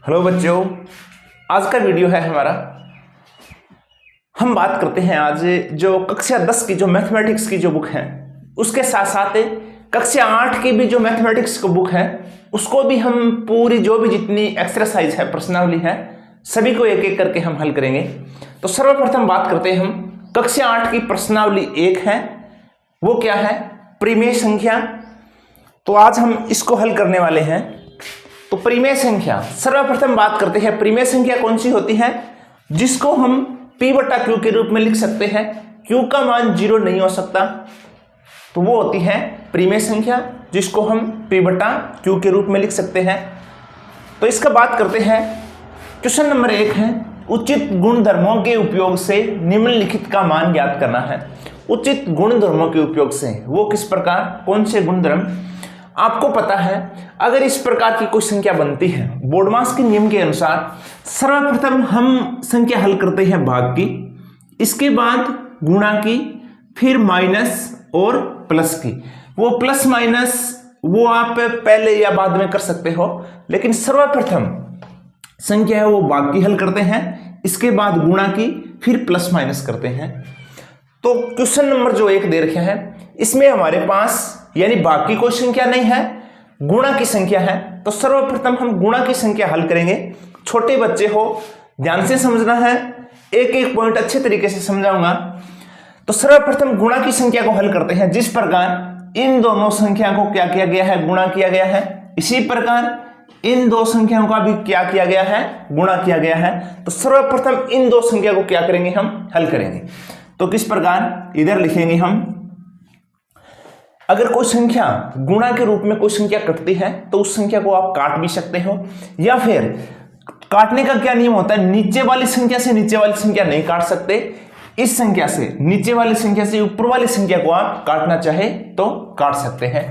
Hello बच्चों, आज का वीडियो है हमारा। हम बात करते हैं आज जो कक्षा 10 की जो मैथमेटिक्स की जो बुक है उसके साथ साथ कक्षा 8 की भी जो मैथमेटिक्स की बुक है उसको भी हम पूरी जो भी जितनी एक्सरसाइज है, प्रश्नावली है, सभी को एक एक करके हम हल करेंगे। तो सर्वप्रथम बात करते हैं हम कक्षा 8 की प्रश्नावली 1 है, वो क्या है? परिमेय संख्या। तो आज हम इसको हल करने वाले हैं। तो परिमेय संख्या, सर्वप्रथम बात करते हैं परिमेय संख्या कौन सी होती है जिसको हम P बटा Q के रूप में लिख सकते हैं। Q का मान 0 नहीं हो सकता, तो वो होती है परिमेय संख्या जिसको हम P बटा Q के रूप में लिख सकते हैं। तो इसका बात करते हैं। क्वेश्चन नंबर 1 है, उचित गुणधर्मों के उपयोग से निम्नलिखित का मान ज्ञात करना है। उचित गुणधर्मों के उपयोग से वो किस प्रकार, कौन से गुणधर्म? आपको पता है अगर इस प्रकार की कोई संख्या बनती है बोडमास के नियम के अनुसार, सर्वप्रथम हम संख्या हल करते हैं भाग की, इसके बाद गुणा की, फिर माइनस और प्लस की। वो प्लस माइनस वो आप पहले या बाद में कर सकते हो, लेकिन सर्वप्रथम संख्या है वो भाग की हल करते हैं, इसके बाद गुणा की, फिर प्लस माइनस करते हैं। तो क्वेश्चन नंबर जो 1 दे रखे हैं इसमें हमारे पास यानी भाग की कोई संख्या नहीं है, गुणा की संख्या है। तो सर्वप्रथम हम गुणा की संख्या हल करेंगे। छोटे बच्चे हो, ध्यान से समझना है, एक एक पॉइंट अच्छे तरीके से समझाऊंगा। तो सर्वप्रथम गुणा की संख्या को हल करते हैं। जिस प्रकार इन दोनों संख्या को क्या किया गया है, गुणा किया गया है, इसी प्रकार इन दो संख्याओं का भी क्या किया गया है, गुणा किया गया है। तो सर्वप्रथम इन दो संख्या को क्या करेंगे, हम हल करेंगे। तो किस प्रकार इधर लिखेंगे हम, अगर कोई संख्या गुणा के रूप में कोई संख्या कटती है तो उस संख्या को आप काट भी सकते हो, या फिर काटने का क्या नियम होता है, नीचे वाली संख्या से नीचे वाली संख्या नहीं काट सकते, इस संख्या से नीचे वाली संख्या से ऊपर वाली संख्या को आप काटना चाहे तो काट सकते हैं।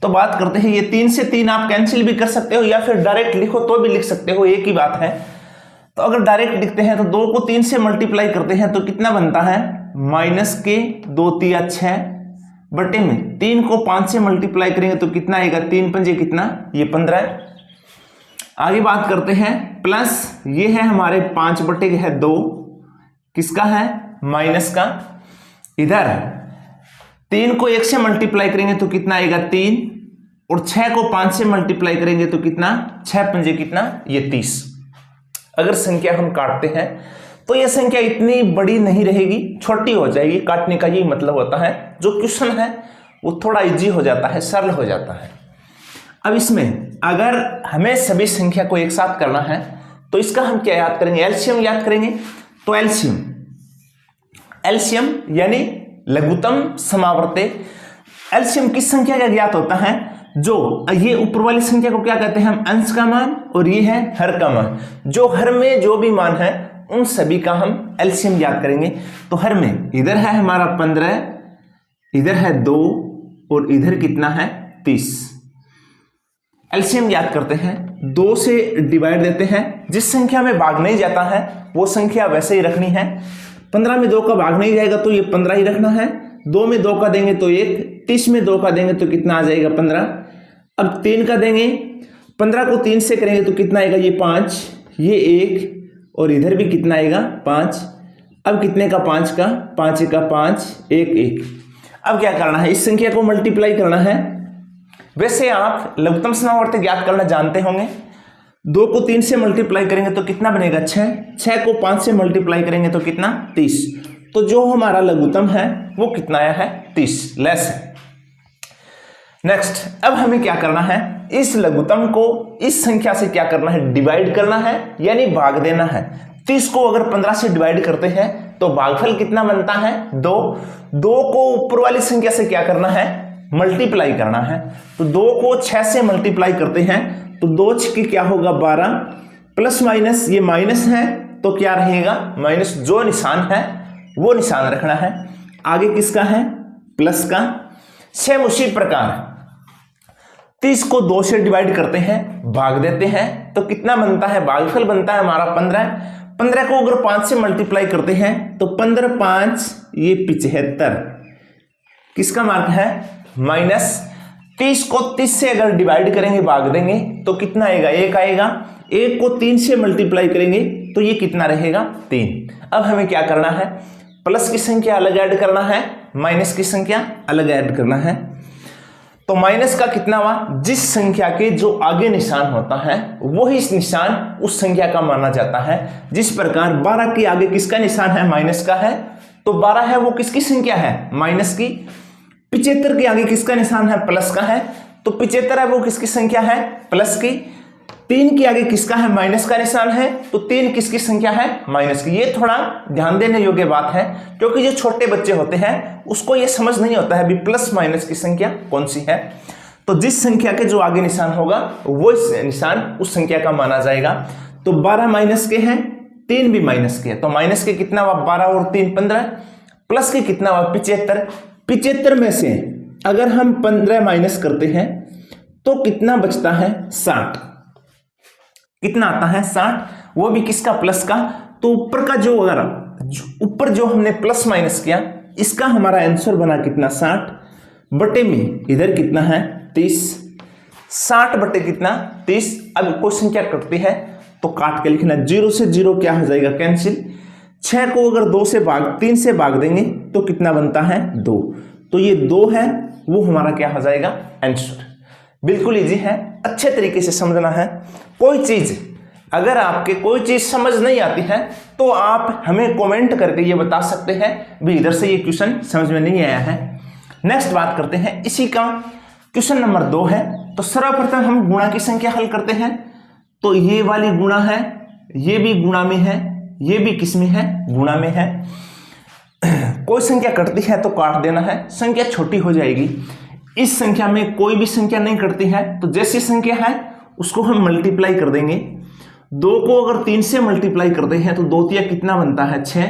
तो बात करते हैं, ये 3 से 3 आप कैंसिल भी कर सकते हो या फिर डायरेक्ट लिखो तो भी लिख सकते हो, एक ही बात है। तो अगर डायरेक्ट लिखते हैं तो 2 को 3 से मल्टीप्लाई करते हैं तो कितना बनता है, माइनस के 2 तिया 6 बटे में 3 को 5 से मल्टीप्लाई करेंगे तो कितना आएगा, 3 पंजे कितना, ये 15। आगे बात करते हैं, प्लस ये है हमारे 5 बटे है 2, किसका है, माइनस का। इधर 3 को 1 से मल्टीप्लाई करेंगे तो कितना आएगा 3, और 6 को 5 से मल्टीप्लाई करेंगे तो कितना, 6 पंजे कितना, ये 30। अगर संख्या हम काटते हैं तो यह संख्या इतनी बड़ी नहीं रहेगी, छोटी हो जाएगी। काटने का यही मतलब होता है। जो क्वेश्चन है वो थोड़ा इजी हो जाता है, सरल हो जाता है। अब इसमें अगर हमें सभी संख्या को एक साथ करना है तो इसका हम क्या याद करेंगे, एलसीएम याद करेंगे। तो एलसीएम यानी लघुत्तम समावर्ती। एलसीएम किस संख्या का ज्ञात होता है, जो ये ऊपर वाली संख्या को क्या कहते हैं हम, अंश का मान, और ये है हर का मान। जो हर में जो भी मान है उन सभी का हम एलसीएम याद करेंगे। तो हर में इधर है हमारा 15, इधर है 2, और इधर कितना है 30। एलसीएम याद करते हैं, 2 से डिवाइड देते हैं। जिस संख्या में भाग नहीं जाता है वो संख्या वैसे ही रखनी है। 15 में 2 का भाग नहीं जाएगा तो ये 15 ही रखना है। 2 में 2 का देंगे तो 1, 30 में 2 का देंगे तो कितना आ जाएगा 15। अब 3 का देंगे, 15 को 3 से करेंगे तो कितना आएगा, ये 5, ये 1, और इधर भी कितना आएगा 5। अब कितने का, 5 का, 5 का 5, 1 1। अब क्या करना है, इस संख्या को मल्टीप्लाई करना है। वैसे आप लघुत्तम समावर्ती ज्ञात करना जानते होंगे। 2 को 3 से मल्टीप्लाई करेंगे तो कितना बनेगा 6, 6 को 5 से मल्टीप्लाई करेंगे तो कितना 30। तो जो हमारा लघुत्तम है वो कितना आया है, 30, लेस है। नेक्स्ट, अब हमें क्या करना है, इस लघुत्तम को इस संख्या से क्या करना है, डिवाइड करना है, यानी भाग देना है। 30 को अगर 15 से डिवाइड करते हैं तो भागफल कितना बनता है, 2। 2 को ऊपर वाली संख्या से क्या करना है, मल्टीप्लाई करना है। तो 2 को 6 से मल्टीप्लाई करते हैं तो 2 6 क्या होगा 12, प्लस माइनस ये माइनस है तो क्या रहेगा, माइनस। जो निशान है वो निशान रखना है। आगे किसका है, प्लस का। सेम उसी प्रकार 30 को 2 से डिवाइड करते हैं, भाग देते हैं तो कितना बनता है, भागफल बनता है हमारा 15। 15 को अगर 5 से मल्टीप्लाई करते हैं तो 15 5 ये 75, किसका मार्क है, माइनस। 30 को 30 से अगर डिवाइड करेंगे, भाग देंगे तो कितना आएगा? 1 आएगा। 1 को 3 से मल्टीप्लाई करेंगे तो ये कितना रहेगा? 3। अब हमें क्या करना है? प्लस की संख्या अलग ऐड करना है, माइनस की संख्या अलग ऐड करना है। तो माइनस का कितना हुआ? जिस संख्या के जो आगे निशान होता है वही निशान उस संख्या का माना जाता है। जिस प्रकार 12 के आगे किसका निशान है? माइनस का है। तो 12 है वो किसकी संख्या है? माइनस की। 75 के आगे किसका निशान है? प्लस का है। तो 75 है वो किसकी संख्या है? प्लस की। 3 के आगे किसका है? माइनस का निशान है। तो 3 किसकी संख्या है? माइनस की। ये थोड़ा ध्यान देने योग्य बात है, क्योंकि जो छोटे बच्चे होते हैं उसको ये समझ नहीं होता है भी प्लस माइनस की संख्या कौन सी है। तो जिस संख्या के जो आगे निशान होगा वो निशान उस संख्या का माना जाएगा। तो 12 माइनस के हैं, 3 भी माइनस के है। तो माइनस के कितना हुआ? 12 और 3 15। प्लस के कितना हुआ? 75। 75 में से अगर हम 15 माइनस करते हैं तो कितना बचता है? 60। कितना आता है? 60। वो भी किसका? प्लस का। तो ऊपर का जो अगर ऊपर जो हमने प्लस माइनस किया, इसका हमारा आंसर बना कितना? 60 बटे में इधर कितना है? 30। 60 बटे कितना? 30। अब क्वेश्चन क्या करते हैं तो काट के लिखना। 0 से 0 क्या हो जाएगा? कैंसिल। 6 को अगर 3 से भाग देंगे तो कितना बनता है? 2। तो ये 2 है, वो हमारा क्या हो जाएगा? आंसर। बिल्कुल इजी है, अच्छे तरीके से समझना है। कोई चीज अगर आपके कोई चीज समझ नहीं आती है तो आप हमें कमेंट करके ये बता सकते हैं भी इधर से ये क्वेश्चन समझ में नहीं आया है। नेक्स्ट बात करते हैं इसी का। क्वेश्चन नंबर 2 है। तो सर्वप्रथम हम गुणा की संख्या हल करते हैं। तो ये वाली गुणा है, ये भी गुणा में है, ये भी किस में है? गुणा में है। कोई संख्या कटती है तो काट देना है, संख्या छोटी हो जाएगी। इस संख्या में कोई भी संख्या नहीं कटती है, तो जैसी संख्या है उसको हम मल्टीप्लाई कर देंगे। 2 को अगर 3 से मल्टीप्लाई करते हैं तो 2 तिया कितना बनता है? 6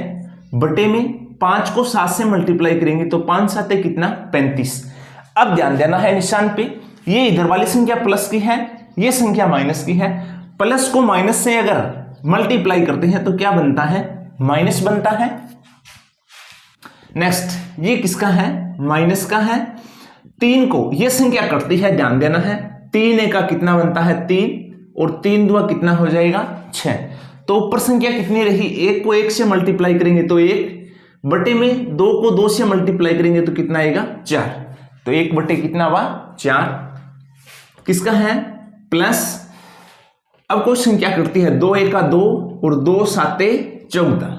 बटे में 5 को 7 से मल्टीप्लाई करेंगे तो 5 7 कितना? 35। अब ध्यान देना है निशान पे, ये इधर वाली संख्या प्लस की है, ये संख्या माइनस की है। प्लस को माइनस से अगर मल्टीप्लाई करते हैं तो क्या बनता है? माइनस बनता है। नेक्स्ट ये किसका है? माइनस का है। 3 को ये संख्या कटती है, ध्यान देना है। 3 का कितना बनता है? 3 और 3 2 कितना हो जाएगा? 6। तो ऊपर संख्या कितनी रही? 1 को 1 से मल्टीप्लाई करेंगे तो 1 बटे में 2 को 2 से मल्टीप्लाई करेंगे तो कितना आएगा? 4। तो 1 बटे कितना हुआ? 4। किसका है? प्लस। अब कोई संख्या करती है 2 1 2 और 2 7 14,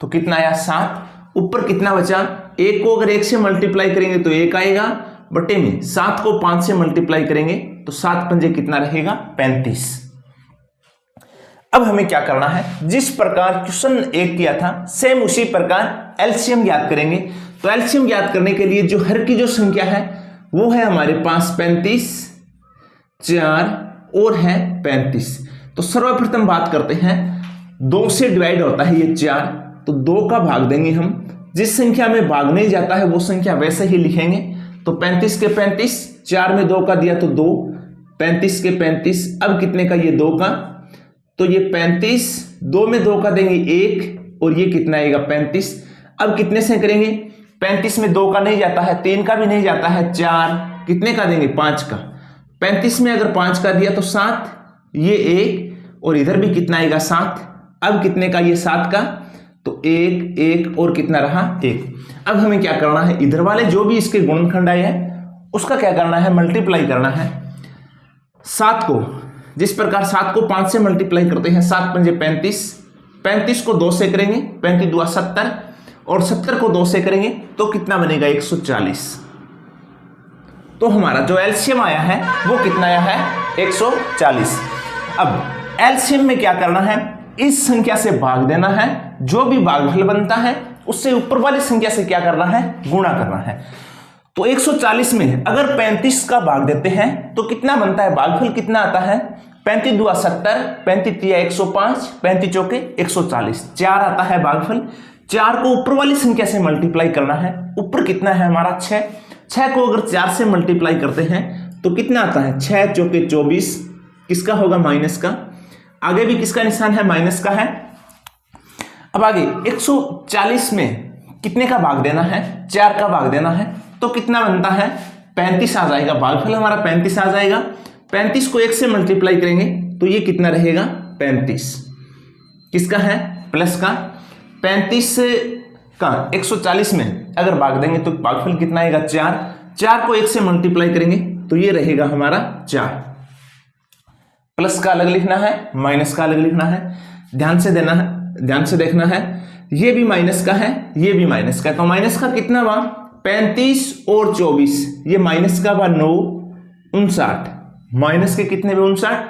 तो कितना आया? 7। ऊपर कितना बचा? 1 को अगर 1 से मल्टीप्लाई करेंगे तो 1 आएगा, बटे में 7 को 5 से मल्टीप्लाई करेंगे तो 7 पंजे कितना रहेगा? 35। अब हमें क्या करना है? जिस प्रकार क्वेश्चन 1 किया था सेम उसी प्रकार एलसीएम ज्ञात करेंगे। तो एलसीएम ज्ञात करने के लिए जो हर की जो संख्या है वो है हमारे पास 35, 4 और है 35। तो सर्वप्रथम बात करते हैं, 2 से डिवाइड होता है ये 4, तो 2 का भाग देंगे हम। जिस संख्या में भाग नहीं जाता है वो संख्या वैसे ही लिखेंगे। तो 35 के 35, 4 में 2 का दिया तो 2, 35 के 35, अब कितने का? ये 2 का। तो ये 35, 2 में 2 का देंगे 1 और ये कितना आएगा? 35। अब कितने से करेंगे? 35 में 2 का नहीं जाता है, 3 का भी नहीं जाता है, 4 कितने का देंगे? 5 का। 35 में अगर 5 का दिया तो 7, ये 1 और इधर भी कितना आएगा? 7। अब कितने का? ये 7 का। तो 1 1 और कितना रहा? 1। अब हमें क्या करना है? इधर वाले जो भी इसके गुणनखंड आए हैं उसका क्या करना है? मल्टीप्लाई करना है। 7 को जिस प्रकार 7 को 5 से मल्टीप्लाई करते हैं, 7 पंजे 35, 35 को 2 से करेंगे, 35 2 70 और 70 को 2 से करेंगे तो कितना बनेगा? 140। तो हमारा जो एलसीएम आया है वो कितना आया है? 140। अब एलसीएम में क्या करना है? इस संख्या से भाग देना है, जो भी भागफल बनता है उससे ऊपर वाली संख्या से क्या करना है? गुणा करना है। तो 140 में अगर 35 का भाग देते हैं तो कितना बनता है? भागफल कितना आता है? 35 2 70, 35 3 105, 35 चौके 140, 4 आता है भागफल। 4 को ऊपर वाली संख्या से मल्टीप्लाई करना है। ऊपर कितना है हमारा? 6। 6 को अगर 4 से मल्टीप्लाई करते हैं तो कितना आता है? 6 चौके 24, किसका होगा? माइनस का। आगे भी किसका निशान है? माइनस का है। अब आगे 140 में कितने का भाग देना है? 4 का भाग देना है। तो कितना बनता है? 35 आ जाएगा, भागफल हमारा 35 आ जाएगा। 35 को 1 से मल्टीप्लाई करेंगे तो ये कितना रहेगा 35, किसका है प्लस का। 35 का 140 में अगर भाग देंगे तो भागफल कितना आएगा 4। 4 को 1 से मल्टीप्लाई करेंगे तो ये रहेगा हमारा 4। प्लस का अलग लिखना है, माइनस का अलग लिखना है, ध्यान से देना है, ध्यान से देखना है। ये भी माइनस का है, ये भी माइनस का है, तो माइनस का कितना हुआ 35 और 24, ये माइनस का हुआ 9 59, माइनस के कितने हुए 59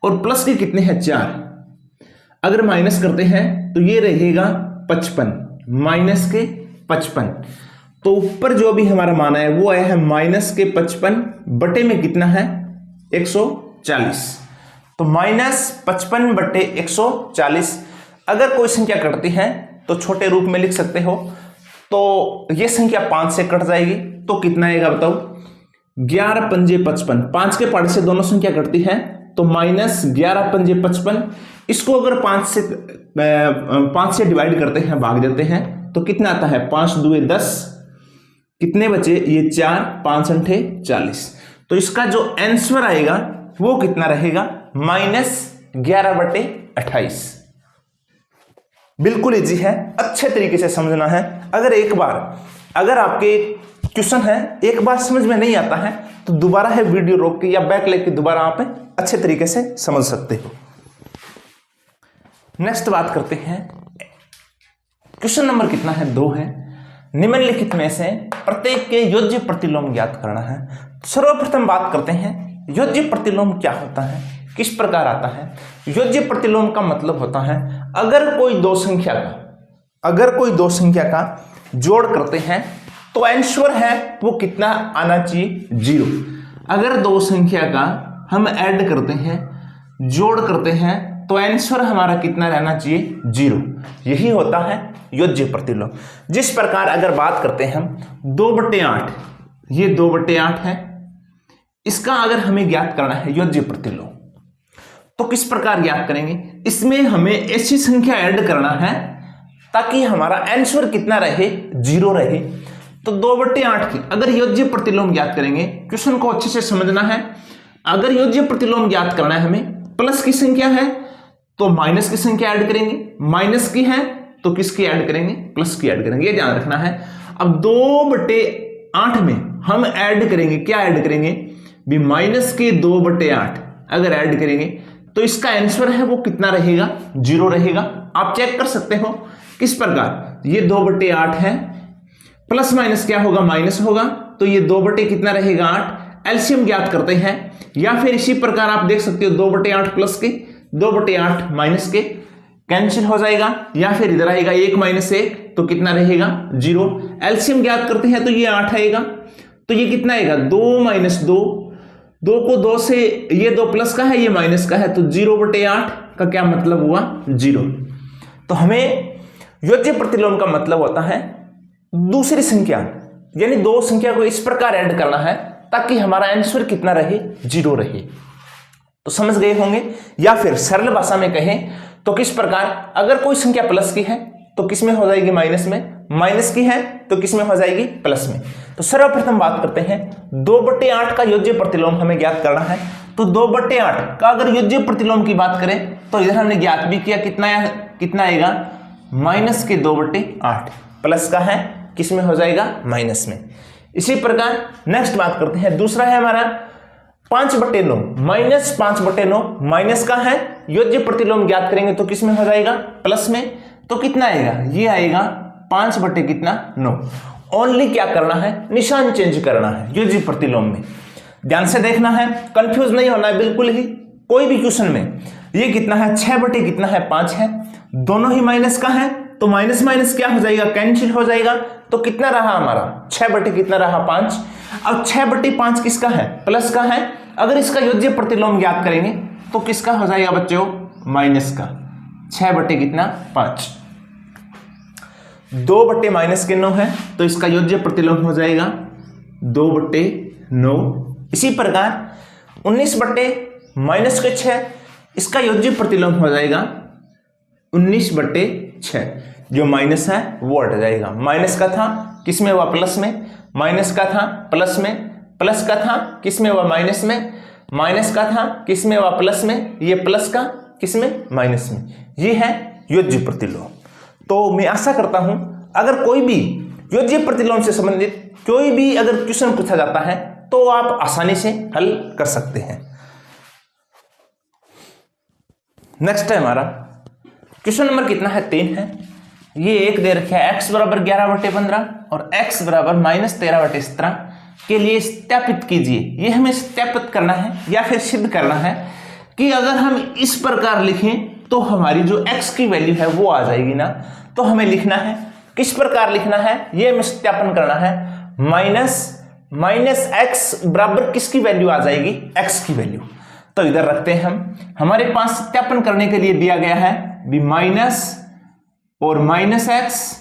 और प्लस के कितने हैं 4। अगर माइनस करते हैं तो ये रहेगा 55, माइनस के 55। तो ऊपर जो भी हमारा मान है वो आया है माइनस के 55 बटे में कितना है 140, तो -55 बटे 140। अगर कोई संख्या कटती है तो छोटे रूप में लिख सकते हो, तो ये संख्या 5 से कट जाएगी तो कितना आएगा बताओ 11 पंजे 55, 5 के पार्ट से दोनों संख्या कटती है तो -11 पंजे 55। इसको अगर 5 से डिवाइड करते हैं, भाग देते हैं तो कितना आता है 5 दूए 10, कितने बचे ये 4, 5 अंठे 40। तो इसका जो आंसर आएगा वो कितना रहेगा -11 बटे 28। बिल्कुल इजी है, अच्छे तरीके से समझना है। अगर आपके क्वेश्चन है एक बार समझ में नहीं आता है तो दोबारा है वीडियो रोक के या बैक लेके दोबारा आप अच्छे तरीके से समझ सकते हो। नेक्स्ट बात करते हैं, क्वेश्चन नंबर कितना है 2 है। निम्नलिखित में से प्रत्येक के योज्य प्रतिलोम ज्ञात करना है। सर्वप्रथम बात करते हैं योज्य प्रतिलोम क्या होता है, किस प्रकार आता है। योज्य प्रतिलोम का मतलब होता है अगर कोई दो संख्या का जोड़ करते हैं तो आंसर है वो कितना आना चाहिए 0। अगर दो संख्या का हम ऐड करते हैं, जोड़ करते हैं तो आंसर हमारा कितना रहना चाहिए 0। यही होता है योज्य प्रतिलोम। जिस प्रकार अगर बात करते हैं हम 2/8, ये 2/8 है, इसका अगर हमें ज्ञात करना है योज्य प्रतिलोम तो किस प्रकार ज्ञात करेंगे। इसमें हमें ऐसी संख्या ऐड करना है ताकि हमारा आंसर कितना रहे 0 रहे। तो 2/8 की अगर योज्य प्रतिलोम ज्ञात करेंगे, क्वेश्चन को अच्छे से समझना है। अगर योज्य प्रतिलोम ज्ञात करना है हमें, प्लस की संख्या है तो माइनस की संख्या ऐड करेंगे, माइनस की है तो किसकी ऐड करेंगे प्लस की ऐड करेंगे, ये ध्यान रखना है। अब 2/8 में हम ऐड करेंगे, क्या ऐड करेंगे भी माइनस के 2/8 अगर ऐड करेंगे तो इसका आंसर है वो कितना रहेगा 0 रहेगा। आप चेक कर सकते हो किस प्रकार, ये 2/8 है, प्लस माइनस क्या होगा माइनस होगा, तो ये 2 कितना रहेगा 8। एलसीएम ज्ञात करते हैं या फिर इसी प्रकार आप देख सकते हो 2/8 प्लस के 2/8 माइनस के कैंसिल हो जाएगा, या फिर इधर आएगा 1 - 1 तो कितना रहेगा 0। एलसीएम ज्ञात करते हैं तो ये 8 आएगा, तो ये कितना आएगा 2 - 2, 2 को 2 से, ये 2 प्लस का है ये माइनस का है, तो 0/8 का क्या मतलब हुआ 0। तो हमें योज्य प्रतिलोम का मतलब होता है दूसरी संख्या यानी दो संख्या को इस प्रकार ऐड करना है ताकि हमारा आंसर कितना रहे 0 रहे। तो समझ गए होंगे। या फिर सरल भाषा में कहें तो किस प्रकार, अगर कोई संख्या प्लस की है तो किस में हो जाएगी माइनस में, माइनस की है तो किस में हो जाएगी प्लस में। तो सर्वप्रथम बात करते हैं 2/8 का योज्य प्रतिलोम हमें ज्ञात करना है। तो 2/8 का अगर योज्य प्रतिलोम की बात करें तो इधर हमने ज्ञात भी किया, कितना आएगा माइनस के 2/8, प्लस का है किस में हो जाएगा माइनस में। इसी प्रकार नेक्स्ट बात करते हैं, दूसरा है हमारा 5/9, -5/9 माइनस का है, योज्य प्रतिलोम ज्ञात करेंगे तो किस में हो जाएगा प्लस में, तो कितना आएगा ये आएगा 5/9। ओनली क्या करना है निशान चेंज करना है योज्य प्रतिलोम में। ध्यान से देखना है, कंफ्यूज नहीं होना है बिल्कुल ही कोई भी क्वेश्चन में। ये कितना है 6/5 है, दोनों ही माइनस का है तो माइनस माइनस क्या हो जाएगा कैंसिल हो जाएगा, तो कितना रहा हमारा 6/5। अब 6/5 किसका है प्लस का है, अगर इसका योज्य प्रतिलोम ज्ञात करेंगे तो किसका हो जाएगा बच्चों माइनस का, 6/5। 2/-9 है तो इसका योज्य प्रतिलोम हो जाएगा 2/9। इसी प्रकार 19/-6 इसका योज्य प्रतिलोम हो जाएगा 19/6। जो माइनस है वो हट जाएगा, माइनस का था किस में हुआ प्लस में, माइनस का था प्लस में प्लस का था किसमें व माइनस में, माइनस का था किसमें व प्लस में, ये प्लस का किसमें माइनस में। ये है योज्य प्रतिलोम। तो मैं आशा करता हूं अगर कोई भी योज्य प्रतिलोम से संबंधित कोई भी अगर क्वेश्चन पूछा जाता है तो आप आसानी से हल कर सकते हैं। नेक्स्ट है हमारा क्वेश्चन नंबर कितना है 3 है। ये एक दे रखा है x बराबर 11/15 और x बराबर -13/17 के लिए सत्यापित कीजिए। ये हमें सत्यापित करना है या फिर सिद्ध करना है कि अगर हम इस प्रकार लिखें तो हमारी जो x की वैल्यू है वो आ जाएगी ना। तो हमें लिखना है किस प्रकार लिखना है, ये हमें सत्यापन करना है। माइनस x बराबर किसकी वैल्यू आ जाएगी, x की वैल्यू। तो इधर रखते हैं हम, हमारे पास सत्यापन करने के लिए दिया गया है भी माइनस और -x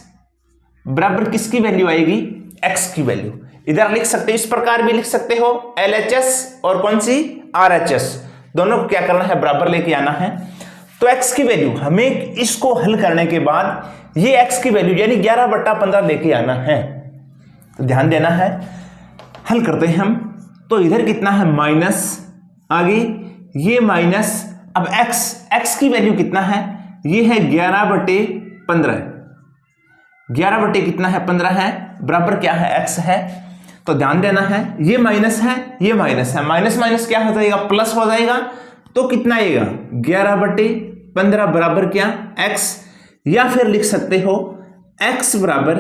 बराबर किसकी वैल्यू आएगी, x की वैल्यू। इधर लिख सकते हो, इस प्रकार भी लिख सकते हो LHS और कौन सी RHS, दोनों को क्या करना है बराबर लेके आना है। तो x की वैल्यू हमें इसको हल करने के बाद ये x की वैल्यू यानी 11/15 लेके आना है। तो ध्यान देना है, हल करते हैं हम। तो इधर कितना है माइनस, आगे ये माइनस, अब x की वैल्यू कितना है, ये है 11/15, 11 कितना है 15 है, बराबर क्या है x है। तो ध्यान देना है ये माइनस है, ये माइनस है, माइनस माइनस क्या हो जाएगा प्लस हो जाएगा। तो कितना आएगा 11/15 बराबर क्या x, या फिर लिख सकते हो x बराबर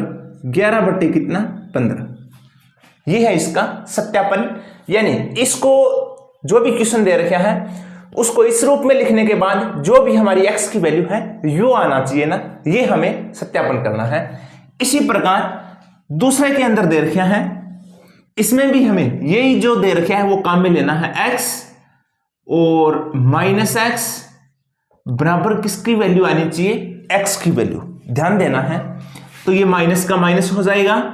11/15। ये है इसका सत्यापन, यानी इसको जो भी क्वेश्चन दे रखा है उसको इस रूप में लिखने के बाद जो भी हमारी x की वैल्यू है यो आना चाहिए ना, ये हमें सत्यापन करना है। इसी प्रकार दूसरे के अंदर दे रखा है, इसमें भी हमें यही जो दे रखा है वो काम में लेना है। x और -x बराबर किसकी वैल्यू आनी चाहिए, x की वैल्यू। ध्यान देना है, तो ये माइनस का माइनस हो जाएगा,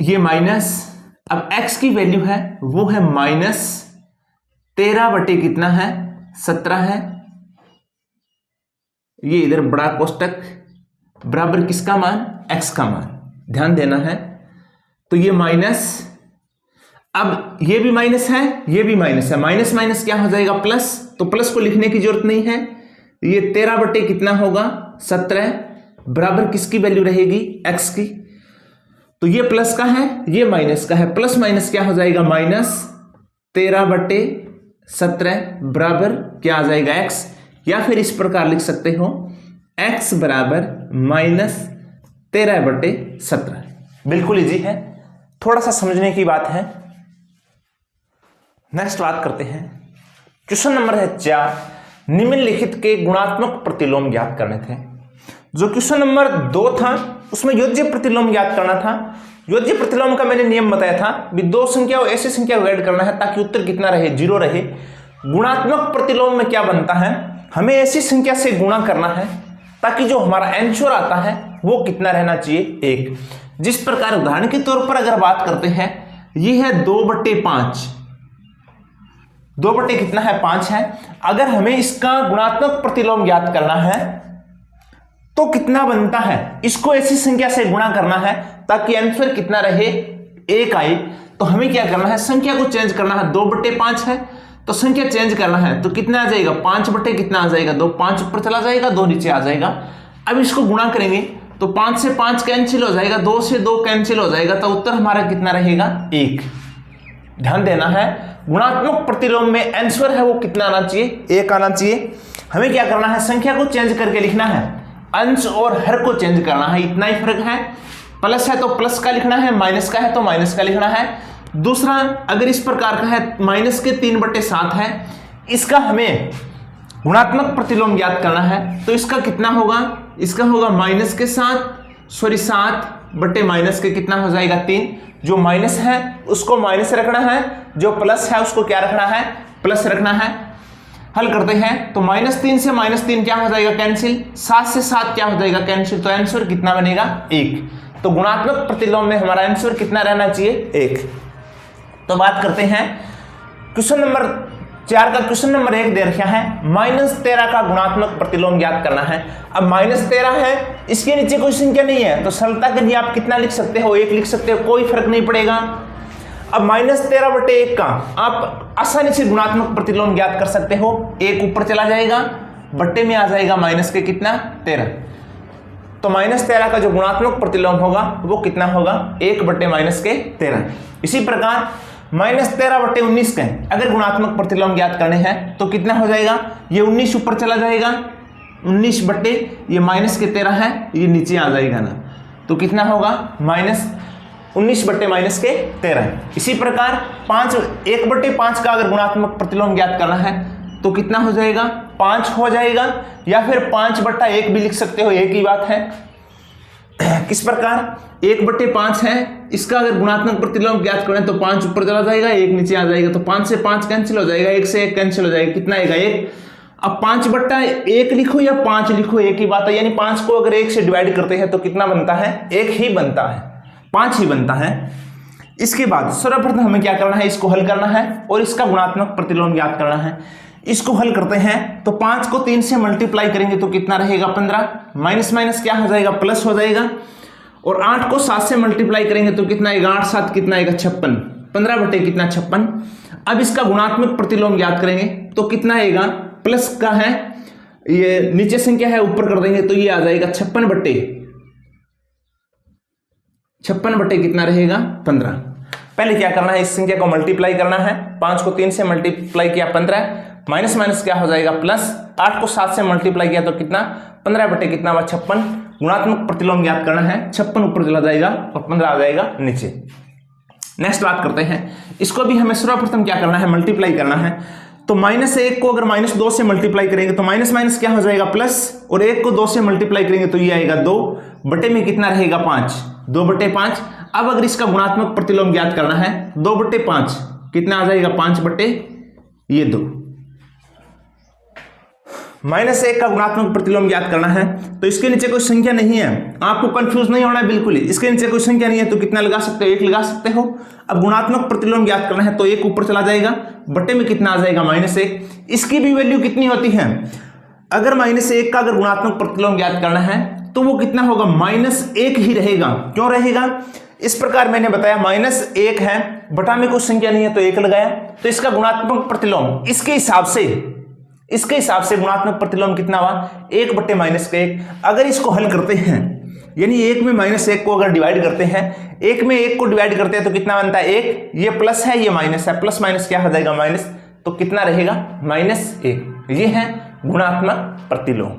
ये माइनस, अब x की वैल्यू है वो है -13 कितना है 17 है। ये इधर बड़ा कोष्टक बराबर किसका मान, x का मान। ध्यान देना है, तो ये माइनस, अब ये भी माइनस है, ये भी माइनस है, माइनस माइनस क्या हो जाएगा प्लस। तो प्लस को लिखने की जरूरत नहीं है, ये 13 कितना होगा 17 बराबर किसकी वैल्यू रहेगी, x की। तो ये प्लस का है, ये माइनस का है, प्लस माइनस क्या हो जाएगा -13/17 बराबर क्या आ जाएगा x। या फिर इस प्रकार लिख सकते हो x बराबर -13/17। बिल्कुल इजी है, थोड़ा सा समझने की बात है। नेक्स्ट बात करते हैं, क्वेश्चन नंबर है 4, निम्नलिखित के गुणात्मक प्रतिलोम ज्ञात करने थे। जो क्वेश्चन नंबर 2 था उसमें योज्य प्रतिलोम ज्ञात करना था। योज्य प्रतिलोम का मैंने नियम बताया था भी दो संख्या और ऐसी संख्या को ऐड करना है ताकि उत्तर कितना रहे, 0 रहे। गुणात्मक प्रतिलोम में क्या बनता है, हमें ऐसी संख्या से गुणा करना है ताकि जो हमारा आंसर आता है वो कितना रहना चाहिए, 1। जिस प्रकार उदाहरण के तौर पर अगर बात करते हैं, ये है 2/5, 2 कितना है 5 है। अगर हमें इसका गुणात्मक प्रतिलोम ज्ञात करना है तो कितना बनता है, इसको ऐसी संख्या से गुणा करना है ताकि आंसर कितना रहे, 1 आए। तो हमें क्या करना है, संख्या को चेंज करना है। 2/5 है तो संख्या चेंज करना है, तो कितना आ जाएगा 5 कितना आ जाएगा 2, 5 ऊपर चला जाएगा 2 नीचे आ जाएगा। अब इसको गुणा करेंगे तो 5 से 5 कैंसिल हो जाएगा, 2 से 2 कैंसिल हो जाएगा, तो उत्तर हमारा कितना रहेगा 1। ध्यान देना है, गुणात्मक प्रतिलोम में आंसर है वो कितना आना चाहिए, 1 आना चाहिए। हमें क्या करना है, संख्या को चेंज करके लिखना है, अंश और हर को चेंज करना है, इतना ही फर्क है। प्लस है तो प्लस का लिखना है, माइनस का है तो माइनस का लिखना है। दूसरा अगर इस प्रकार का है, माइनस के 3/7 है, इसका हमें गुणात्मक प्रतिलोम ज्ञात करना है। तो इसका कितना होगा, इसका होगा माइनस के 7 के कितना हो जाएगा 3। जो माइनस है उसको माइनस रखना है, जो प्लस है उसको क्या रखना है, प्लस रखना है। हल करते हैं तो -3 से -3 क्या हो जाएगा कैंसिल, 7 से 7 क्या हो जाएगा कैंसिल, तो आंसर कितना बनेगा 1। तो गुणात्मक प्रतिलोम में हमारा आंसर कितना रहना चाहिए, 1। तो बात करते हैं क्वेश्चन नंबर 4 का क्वेश्चन नंबर 1 दे रखा है, -13 का गुणात्मक प्रतिलोम ज्ञात करना है। अब -13 है, इसके नीचे कोई संख्या नहीं है, तो सरलता के लिए आप कितना लिख सकते हो, 1 लिख सकते हो, कोई फर्क नहीं पड़ेगा। अब -13/1 का आप आसानी से गुणात्मक प्रतिलोम ज्ञात कर सकते हो। 1 ऊपर चला जाएगा, बट्टे में आ जाएगा माइनस के कितना 13, तो -13 का जो गुणात्मक प्रतिलोम होगा वो कितना होगा 1/-13। इसी प्रकार -13/19 के अगर गुणात्मक प्रतिलोम ज्ञात करने हैं तो कितना हो जाएगा, ये 19 ऊपर चला जाएगा, 19 बट्टे ये -13 है, ये नीचे आ जाएगा ना, तो कितना होगा -19/-13। इसी प्रकार 1/5 का अगर गुणात्मक प्रतिलोम ज्ञात करना है तो कितना हो जाएगा 5 हो जाएगा, या फिर 5/1 भी लिख सकते हो, एक ही बात है। किस प्रकार 1/5 है, इसका अगर गुणात्मक प्रतिलोम ज्ञात करें तो 5 ऊपर चला जाएगा, 1 नीचे आ जाएगा, तो 5 से 5 कैंसिल हो जाएगा, 1 से 1 कैंसिल हो जाएगा, कितना आएगा 1। अब 5/1 लिखो या 5 लिखो, एक ही बात है, यानी 5 को अगर 1 से डिवाइड करते हैं तो कितना बनता है 1 ही बनता है, 5 ही बनता है। इसके बाद सर्वप्रथम हमें क्या करना है, इसको हल करना है और इसका गुणात्मक प्रतिलोम ज्ञात करना है। इसको हल करते हैं तो 5 को 3 से मल्टीप्लाई करेंगे तो कितना रहेगा 15, माइनस माइनस क्या हो जाएगा प्लस हो जाएगा, और 8 को 7 से मल्टीप्लाई करेंगे तो कितना आएगा 8 7 कितना आएगा 56, 15/56। अब इसका गुणात्मक प्रतिलोम ज्ञात करेंगे तो कितना आएगा, प्लस का है, ये नीचे संख्या है ऊपर कर देंगे तो ये आ जाएगा 56/56 कितना रहेगा 15। पहले क्या करना है, इस संख्या को मल्टीप्लाई करना है, 5 को 3 से मल्टीप्लाई किया 15, माइनस माइनस क्या हो जाएगा प्लस, 8 को 7 से मल्टीप्लाई किया तो कितना 15/56। गुणात्मक प्रतिलोम ज्ञात करना है, 56 ऊपर चला जाएगा और 15 आ जाएगा नीचे। नेक्स्ट बात करते हैं, इसको भी हमें सर्वप्रथम क्या करना है, मल्टीप्लाई करना है। तो -1 को अगर -2 से मल्टीप्लाई करेंगे तो माइनस माइनस क्या हो जाएगा प्लस, और 1 को 2 से मल्टीप्लाई करेंगे तो ये आएगा 2, बटे में कितना रहेगा 5, 2/5। अब अगर इसका गुणात्मक प्रतिलोम ज्ञात करना है 2/5 कितना आ जाएगा 5/2। -1 का गुणात्मक प्रतिलोम ज्ञात करना है तो इसके नीचे कोई संख्या नहीं है, आपको कंफ्यूज नहीं होना है बिल्कुल ही, इसके नीचे कोई संख्या नहीं है तो कितना लगा सकते हो 1 लगा सकते हो। अब गुणात्मक प्रतिलोम ज्ञात करना है तो 1 ऊपर चला जाएगा, बटे में कितना आ जाएगा -1। इसकी भी वैल्यू कितनी होती है, अगर -1 का अगर गुणात्मक प्रतिलोम ज्ञात करना है तो वो कितना होगा -1 ही रहेगा। क्यों रहेगा, इस प्रकार मैंने बताया -1 है, बटा में कोई संख्या नहीं है तो 1 लगाया, तो इसका गुणात्मक प्रतिलोम इसके हिसाब से गुणात्मक प्रतिलोम कितना हुआ 1/-1। अगर इसको हल करते हैं यानी 1 में -1 को अगर डिवाइड करते हैं, 1 में 1 को डिवाइड करते हैं तो कितना बनता है 1, ये प्लस है ये माइनस है, प्लस माइनस क्या हो जाएगा माइनस, तो कितना रहेगा -1। ये है गुणात्मक प्रतिलोम।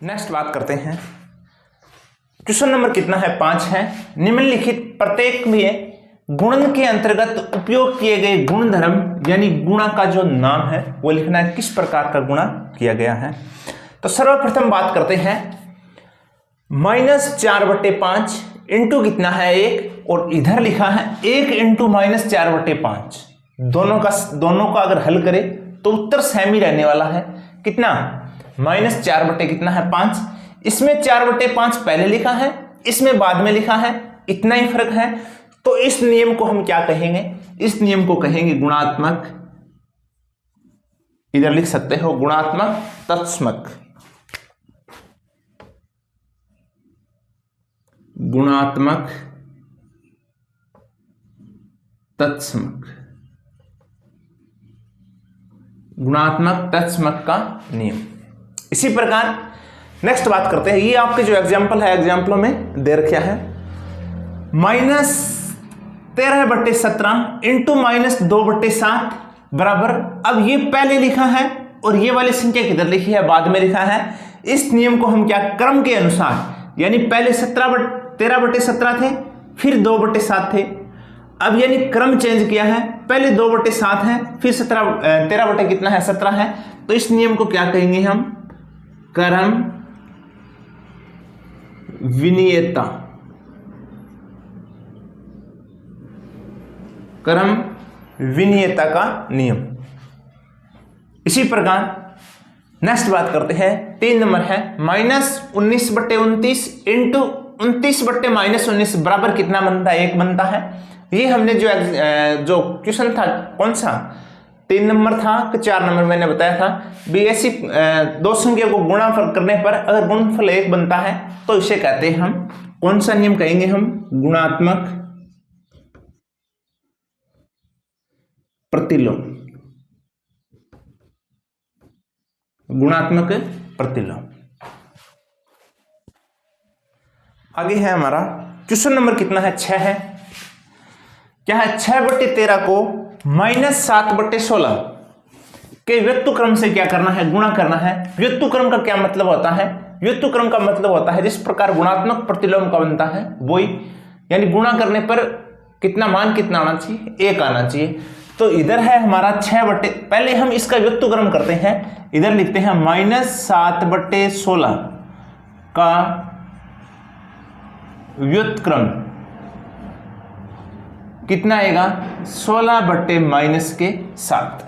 नेक्स्ट बात करते हैं, क्वेश्चन नंबर कितना है 5 है। निम्नलिखित प्रत्येक में गुणन के अंतर्गत उपयोग किए गए गुणधर्म यानी गुणा का जो नाम है वो लिखना है, किस प्रकार का गुणा किया गया है। तो सर्वप्रथम बात करते हैं, -4/5 इंटू कितना है 1, और इधर लिखा है 1 इंटू -4/5। दोनों का अगर हल करें तो उत्तर सेम ही रहने वाला है, कितना -4/5। इसमें 4/5 पहले लिखा है, इसमें बाद में लिखा है, इतना ही फर्क है। तो इस नियम को हम क्या कहेंगे, इस नियम को कहेंगे गुणात्मक, इधर लिख सकते हो गुणात्मक तत्समक। गुणात्मक तत्समक, गुणात्मक तत्समक का नियम। इसी प्रकार नेक्स्ट बात करते हैं, ये आपके जो एग्जाम्पल है एग्जाम्पलों में दे रखा है, -13/17 इंटू -2/7 बराबर। अब ये पहले लिखा है और ये वाली संख्या किधर लिखी है, बाद में लिखा है। इस नियम को हम क्या क्रम के अनुसार, यानी पहले 13/17 थे, फिर 2/7 थे, अब यानी क्रम चेंज किया है, पहले 2/7 है, फिर 13 कितना है 17 है। तो इस नियम को क्या कहेंगे हम, क्रम विनियता, क्रम विनियता का नियम। इसी प्रकार नेक्स्ट बात करते हैं, 3 नंबर है, -19/29 इंटू 29/-19 बराबर कितना बनता है 1 बनता है। ये हमने जो क्वेश्चन था कौन सा 3 नंबर था कि 4 नंबर मैंने बताया था भी ऐसी दो संख्या को गुणाफल करने पर अगर गुणनफल 1 बनता है तो इसे कहते हैं हम कौन सा नियम कहेंगे हम गुणात्मक प्रतिलोम। गुणात्मक प्रतिलोम। आगे है हमारा क्वेश्चन नंबर कितना है 6 है। क्या है 6/13 को -7/16 के व्युत्क्रम से क्या करना है गुणा करना है। व्युत्क्रम का क्या मतलब होता है व्युत्क्रम का मतलब होता है जिस प्रकार गुणात्मक प्रतिलोम का बनता है वही, यानी गुणा करने पर कितना मान कितना आना चाहिए 1 आना चाहिए। तो इधर है हमारा 6 पहले हम इसका व्युत्क्रम करते हैं, इधर लिखते हैं -7/16 का व्युत्क्रम कितना आएगा 16/-7,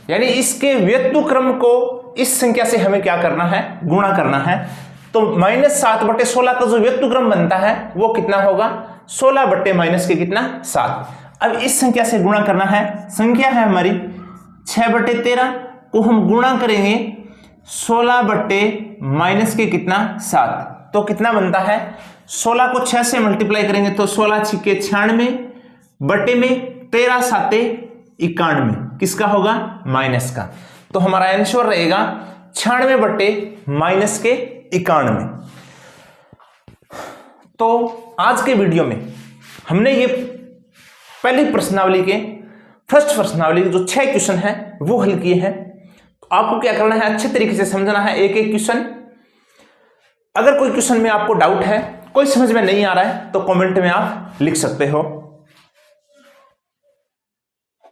यानी इसके व्युत्क्रम को इस संख्या से हमें क्या करना है गुणा करना है। तो -7/16 का जो व्युत्क्रम बनता है वो कितना होगा 16 के कितना 7। अब इस संख्या से गुणा करना है, संख्या है हमारी 6/13 को हम गुणा करेंगे 16 के कितना 7, तो कितना बनता है 16 को 6 से मल्टीप्लाई करेंगे तो 16 छिके 96 बटे में 13 साते 91, किसका होगा माइनस का। तो हमारा आंसर रहेगा 96 बटे के 91। तो आज के वीडियो में हमने ये पहली प्रश्नावली के फर्स्ट प्रश्नावली के जो 6 क्वेश्चन है वो हल किए हैं। आपको क्या करना है अच्छे तरीके से समझना है एक एक क्वेश्चन। अगर कोई क्वेश्चन में आपको डाउट है कोई समझ में नहीं आ रहा है तो कमेंट में आप लिख सकते हो।